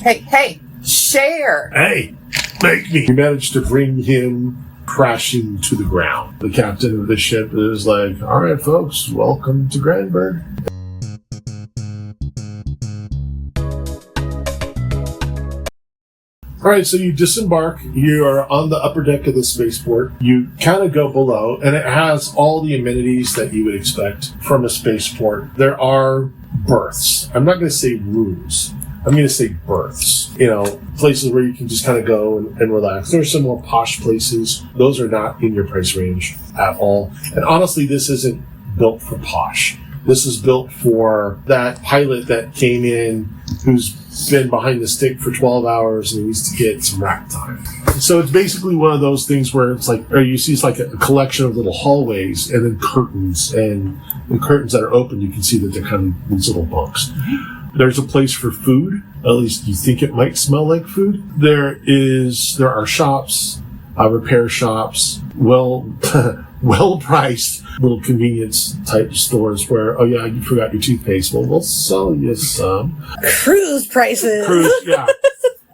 Hey, share. Hey, make me. You managed to bring him crashing to the ground. The captain of the ship is like, all right, folks, welcome to Granberg. All right, so you disembark. You are on the upper deck of the spaceport. You kind of go below, and it has all the amenities that you would expect from a spaceport. There are berths. I'm not going to say rooms. I'm going to say berths. You know, places where you can just kind of go and relax. There are some more posh places. Those are not in your price range at all. And honestly, this isn't built for posh. This is built for that pilot that came in who's been behind the stick for 12 hours and needs to get some rack time. So it's basically one of those things where it's like, or you see it's like a collection of little hallways and then curtains, and the curtains that are open, you can see that they're kind of these little bunks. There's a place for food. At least you think it might smell like food. There are shops, repair shops, well-priced little convenience type stores where, oh yeah, you forgot your toothpaste. Well, we'll sell you some. Cruise prices. Yeah.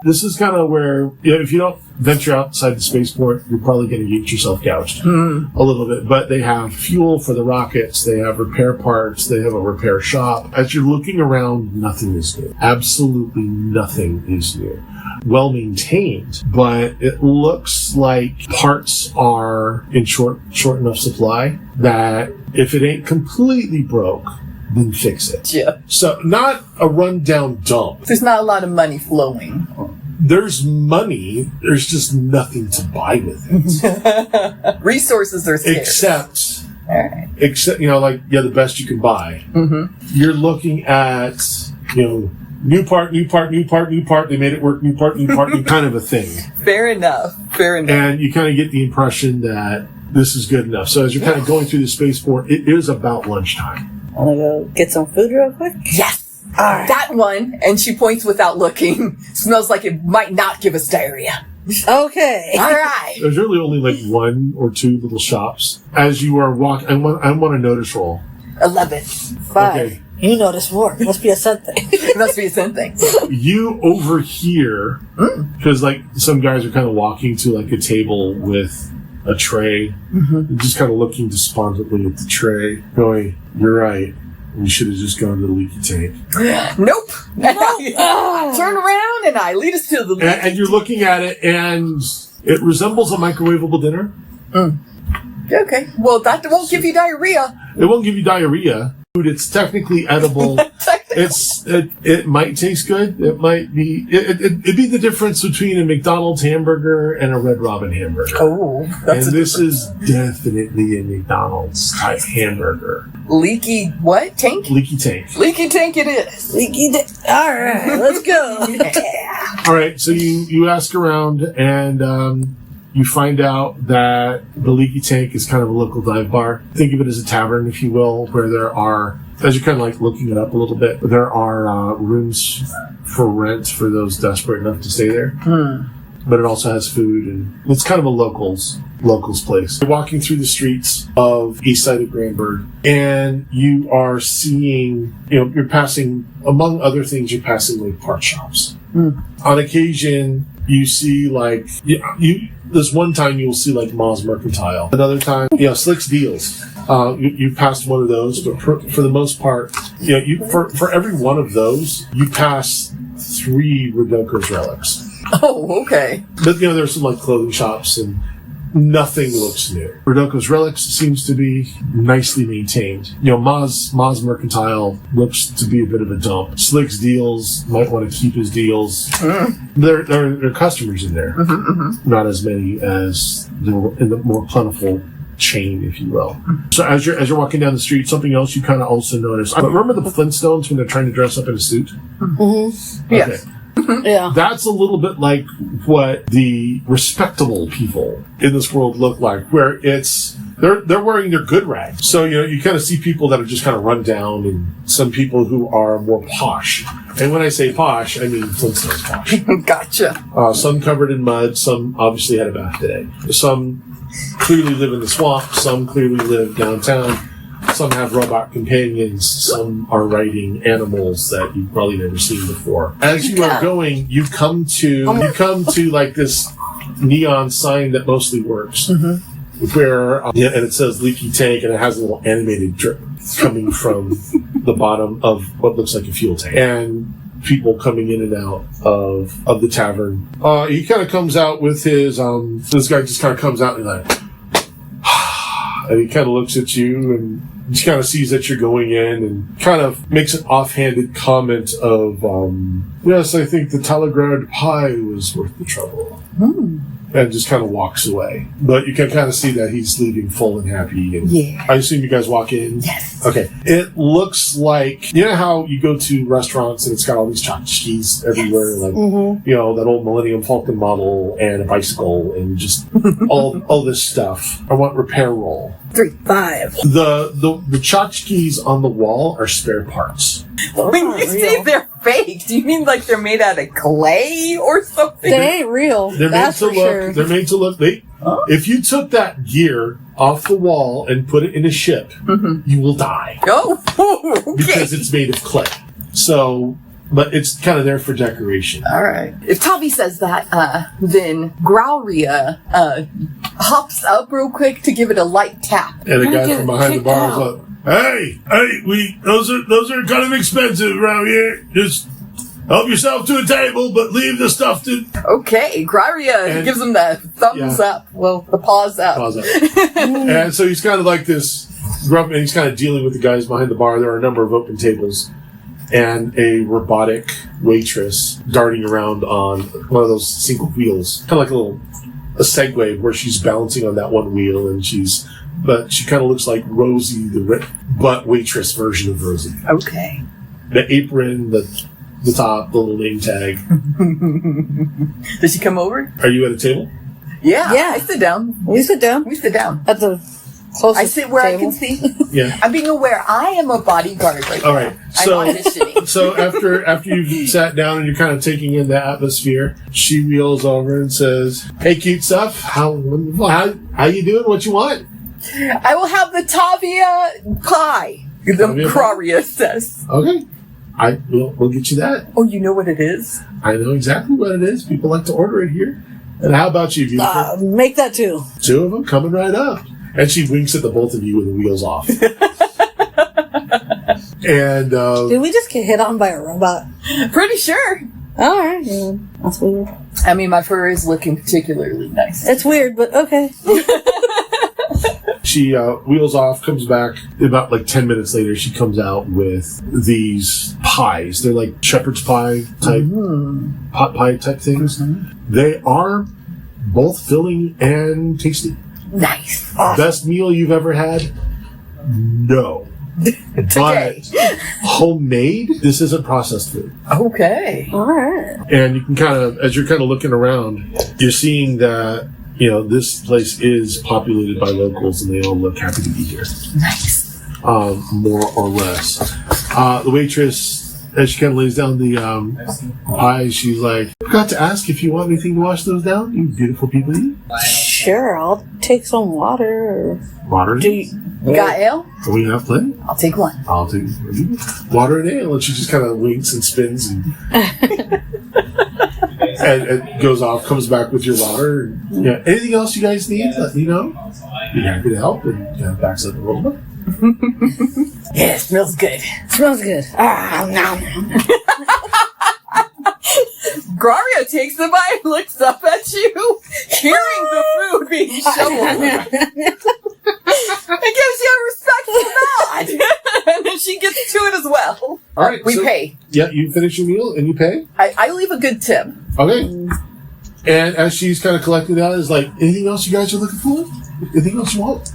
This is kind of where, if you don't venture outside the spaceport, you're probably going to get yourself gouged a little bit. But they have fuel for the rockets. They have repair parts. They have a repair shop. As you're looking around, nothing is new. Absolutely nothing is new. Well maintained, but it looks like parts are in short enough supply that if it ain't completely broke, then fix it. Yeah. So not a rundown dump. There's not a lot of money flowing. There's money. There's just nothing to buy with it. Resources are scarce. Except, the best you can buy. Mm-hmm. You're looking at, new part. They made it work. New part, kind of a thing. Fair enough. And you kind of get the impression that this is good enough. So as you're kind of going through the spaceport, it is about lunchtime. Want to go get some food real quick? Yes. All right. That one, and she points without looking, smells like it might not give us diarrhea. Okay. All right. There's really only like one or two little shops. As you are walking, I want a notice roll. 11. 5. Okay. You notice more. Must be a scent thing. It must be a scent thing. You overhear, because some guys are kind of walking to like a table with a tray, just kind of looking despondently at the tray, going, "You're right. We should have just gone to the Leaky Tank." Nope. Turn around and I lead us to the Leaky Tank. And you're looking at it, and it resembles a microwavable dinner. Okay. Well, that won't give you diarrhea. It won't give you diarrhea. It's technically edible. It might taste good. It might be. It'd be the difference between a McDonald's hamburger and a Red Robin hamburger. Oh, that's this is definitely a McDonald's type hamburger. Leaky what tank? Leaky Tank. Leaky Tank it is. All right, let's go. Yeah. All right, so you ask around and you find out that the Leaky Tank is kind of a local dive bar. Think of it as a tavern, if you will, where there are, as you're kind of like looking it up a little bit, there are rooms for rent for those desperate enough to stay there. But it also has food, and it's kind of a locals place. You're walking through the streets of east side of Granberg, and you are seeing, you're passing, among other things, you're passing like part shops. On occasion, you see this one time you'll see like Ma's Mercantile. Another time, Slick's Deals. You passed one of those, but for the most part, for every one of those, you pass 3 Rodoko's relics. Oh, okay. But there's some like clothing shops and nothing looks new. Rodoko's relics seems to be nicely maintained. Ma's Mercantile looks to be a bit of a dump. Slick's Deals might want to keep his deals. There are customers in there. Not as many as in the more plentiful chain, if you will. So as you're walking down the street, something else you kind of also notice. Remember the Flintstones when they're trying to dress up in a suit? Okay. Yes. Yeah. That's a little bit like what the respectable people in this world look like, where they're wearing their good rags. So, you kind of see people that are just kind of run down and some people who are more posh. And when I say posh, I mean Flintstones posh. Gotcha. Some covered in mud, some obviously had a bath today. Some clearly live in the swamp, some clearly live downtown. Some have robot companions. Some are riding animals that you've probably never seen before. As you are going, you come to like this neon sign that mostly works. Where and it says Leaky Tank, and it has a little animated drip coming from the bottom of what looks like a fuel tank, and people coming in and out of the tavern. He kind of comes out with his this guy just kind of comes out and like and he kind of looks at you and just kind of sees that you're going in and kind of makes an offhanded comment of yes, I think the Talagrad pie was worth the trouble. And just kind of walks away. But you can kind of see that he's leaving full and happy. And I assume you guys walk in? Yes. Okay. It looks like, you know how you go to restaurants and it's got all these tchotchkes everywhere? Like, you know, that old Millennium Falcon model and a bicycle and just all this stuff. I want repair roll. 3, 5. The tchotchkes on the wall are spare parts. When you say they're fake, do you mean like they're made out of clay or something? They ain't real. They're That's made to for look. sure. They're made to look. If you took that gear off the wall and put it in a ship, you will die. Oh, okay. Because it's made of clay. So, but it's kind of there for decoration. All right. If Tavi says that, then Grauria hops up real quick to give it a light tap. And a guy get from behind the kicked bar is out. like, "Hey, those are kind of expensive around here. Just help yourself to a table, but leave the stuff to." Okay, Grauria And- gives him the thumbs up. Well, the paws up. Pause up. And so he's kind of like this grump, and he's kind of dealing with the guys behind the bar. There are a number of open tables and a robotic waitress darting around on one of those single wheels, kind of like a Segway where she's balancing on that one wheel, and but she kind of looks like Rosie, the butt waitress version of Rosie. Okay. The apron, the top, the little name tag. Does she come over? Are you at a table? Yeah. Yeah. I sit down. We sit down We sit down. at the closest I sit where table. I can see. Yeah. I'm being aware. I am a bodyguard right now. All right. So, I'm auditioning. so after you've sat down and you're kind of taking in the atmosphere, she wheels over and says, "Hey, cute stuff. How you doing? What you want?" I will have the Tavia pie. The Tavia pie? Grauria says. Okay. We'll get you that. Oh, you know what it is? I know exactly what it is. People like to order it here. And how about you, beautiful? Make that 2. 2 of them coming right up. And she winks at the both of you with the wheels off. And Did we just get hit on by a robot? Pretty sure. Alright, yeah, that's weird. I mean, my fur is looking particularly nice. It's weird, but okay. she wheels off, comes back. About like 10 minutes later, she comes out with these pies. They're like shepherd's pie type, pot pie type things. They are both filling and tasty. Nice. Best meal you've ever had? No. But homemade, this isn't processed food. Okay. Alright. And you can kind of, as you're kind of looking around, you're seeing that, you know, this place is populated by locals and they all look happy to be here. Nice. More or less. The waitress, as she kind of lays down the pie, she's like, "Forgot to ask if you want anything to wash those down, you beautiful people." Sure, I'll take some water. Water? Do you, You got ale? We have plenty. I'll take one. I'll take water and ale. And she just kind of winks and spins and and goes off, comes back with your water. And, yeah. Anything else you guys need? Let me know. Be happy to help. And kind of backs up the robot. Yeah, it smells good. smells good. Nom. Graria takes the bite, looks up at you, hearing the food being shoveled, and gives you a respectful nod. And then she gets to it as well. All right. We pay. Yeah, you finish your meal and you pay. I leave a good tip. Okay. And as she's kind of collecting that, is like, anything else you guys are looking for? Anything else you want?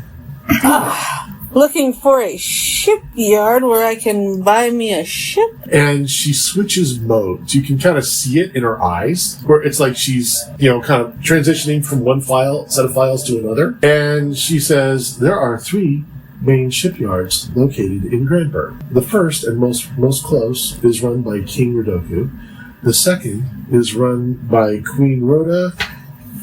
Looking for a shipyard where I can buy me a ship. And she switches modes. You can kind of see it in her eyes, where it's like she's, you know, kind of transitioning from one set of files to another. And she says, there are 3 main shipyards located in Grandburg. The first and most close is run by King Rodoku. The second is run by Queen Rhoda.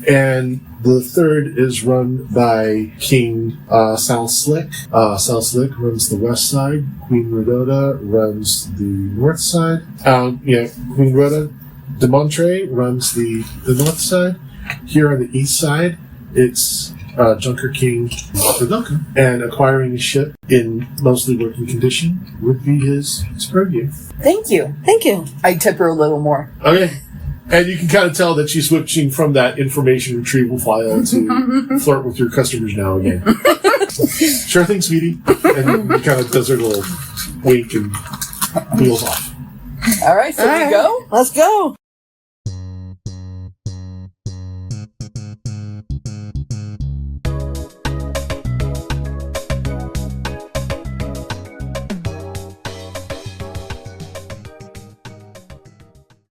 And the third is run by King Sal Slick. Sal Slick runs the west side. Queen Rhoda runs the north side. Queen Rhoda de Montre runs the north side. Here on the east side, it's Junker King Rodoka. And acquiring a ship in mostly working condition would be his purview. Thank you. Thank you. I tip her a little more. Okay. And you can kind of tell that she's switching from that information retrieval file to flirt with your customers now again. Sure thing, sweetie. And he kind of does her little wink and wheels off. All right, so we go? Let's go.